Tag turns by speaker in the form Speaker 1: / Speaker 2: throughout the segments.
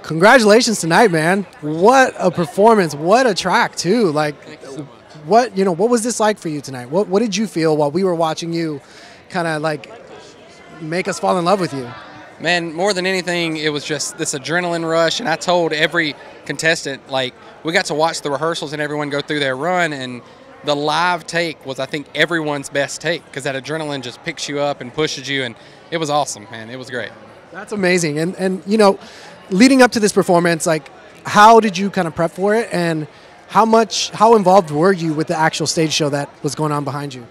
Speaker 1: congratulations tonight, man. What a performance. What a track, too. Like, what was this like for you tonight? What did you feel while we were watching you kind of like make us fall in love with you?
Speaker 2: Man, more than anything, it was just this adrenaline rush, and I told every contestant, like, we got to watch the rehearsals and everyone go through their run, and the live take was, I think, everyone's best take because that adrenaline just picks you up and pushes you, and it was awesome, man. It was great.
Speaker 1: That's amazing. And leading up to this performance, like, how did you kind of prep for it, and how involved were you with the actual stage show that was going on behind you?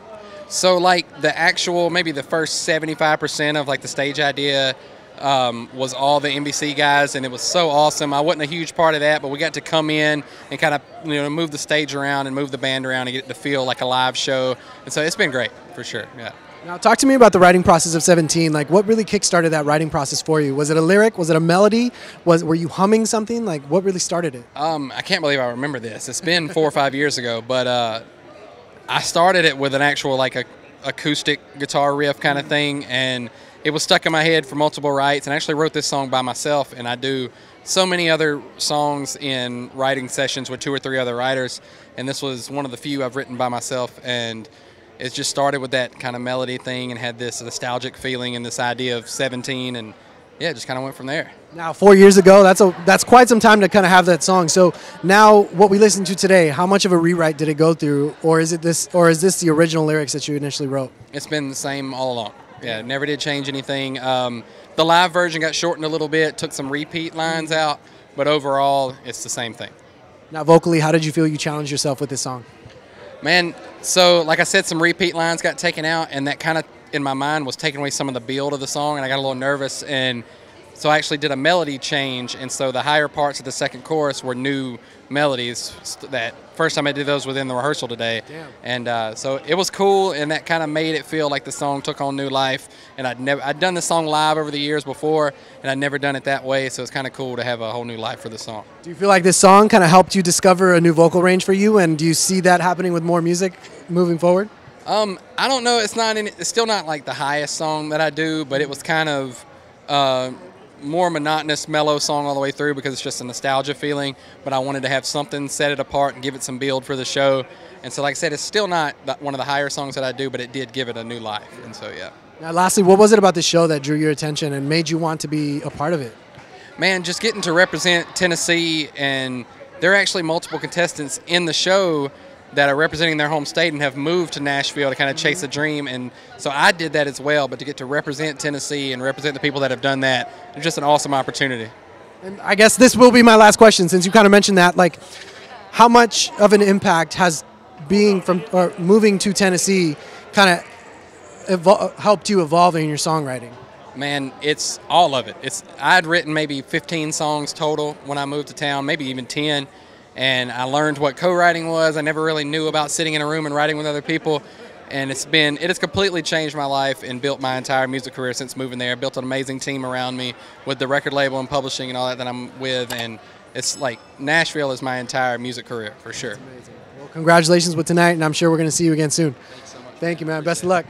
Speaker 2: So, like, the actual, maybe the first 75% of, like, the stage idea was all the NBC guys, and it was so awesome. I wasn't a huge part of that, but we got to come in and kind of move the stage around and move the band around and get it to feel like a live show. And so it's been great, for sure, yeah.
Speaker 1: Now, talk to me about the writing process of 17. Like, what really kickstarted that writing process for you? Was it a lyric? Was it a melody? Were you humming something? Like, what really started it?
Speaker 2: I can't believe I remember this. It's been 4 or 5 years ago, but I started it with an actual, like, a acoustic guitar riff kind of thing, and it was stuck in my head for multiple writes, and I actually wrote this song by myself, and I do so many other songs in writing sessions with 2 or 3 other writers, and this was one of the few I've written by myself, and it just started with that kind of melody thing and had this nostalgic feeling and this idea of 17, and yeah, it just kind of went from there.
Speaker 1: Now, 4 years ago, that's quite some time to kind of have that song. So now, what we listened to today, how much of a rewrite did it go through, or is this the original lyrics that you initially wrote?
Speaker 2: It's been the same all along. Yeah, never did change anything. The live version got shortened a little bit, took some repeat lines out, but overall, it's the same thing.
Speaker 1: Now, vocally, how did you feel you challenged yourself with this song?
Speaker 2: Man, so like I said, some repeat lines got taken out, and that kind of, in my mind, was taking away some of the build of the song, and I got a little nervous, and so I actually did a melody change, and so the higher parts of the second chorus were new melodies. That first time I did those within the rehearsal today. Damn. And so it was cool, and that kind of made it feel like the song took on new life. And I'd done the song live over the years before, and I'd never done it that way, so it's kind of cool to have a whole new life for the song.
Speaker 1: Do you feel like this song kind of helped you discover a new vocal range for you, and do you see that happening with more music moving forward?
Speaker 2: I don't know. It's still not like the highest song that I do, but it was kind of more monotonous, mellow song all the way through because it's just a nostalgia feeling, but I wanted to have something, set it apart, and give it some build for the show. And so, like I said, it's still not one of the higher songs that I do, but it did give it a new life, and so, yeah.
Speaker 1: Now, lastly, what was it about the show that drew your attention and made you want to be a part of it?
Speaker 2: Man, just getting to represent Tennessee, and there are actually multiple contestants in the show that are representing their home state and have moved to Nashville to kind of chase a dream, and so I did that as well, but to get to represent Tennessee and represent the people that have done that, it's just an awesome opportunity. And
Speaker 1: I guess this will be my last question, since you kind of mentioned that, like, how much of an impact has being from or moving to Tennessee kind of helped you evolve in your songwriting?
Speaker 2: Man, it's all of it. I'd written maybe 15 songs total when I moved to town, maybe even 10. And I learned what co-writing was. I never really knew about sitting in a room and writing with other people. And it has completely changed my life and built my entire music career since moving there. Built an amazing team around me with the record label and publishing and all that I'm with. And it's like Nashville is my entire music career, for sure.
Speaker 1: That's amazing. Well, congratulations with tonight, and I'm sure we're going to see you again soon.
Speaker 2: Thanks so much.
Speaker 1: Thank you, man. Best of luck.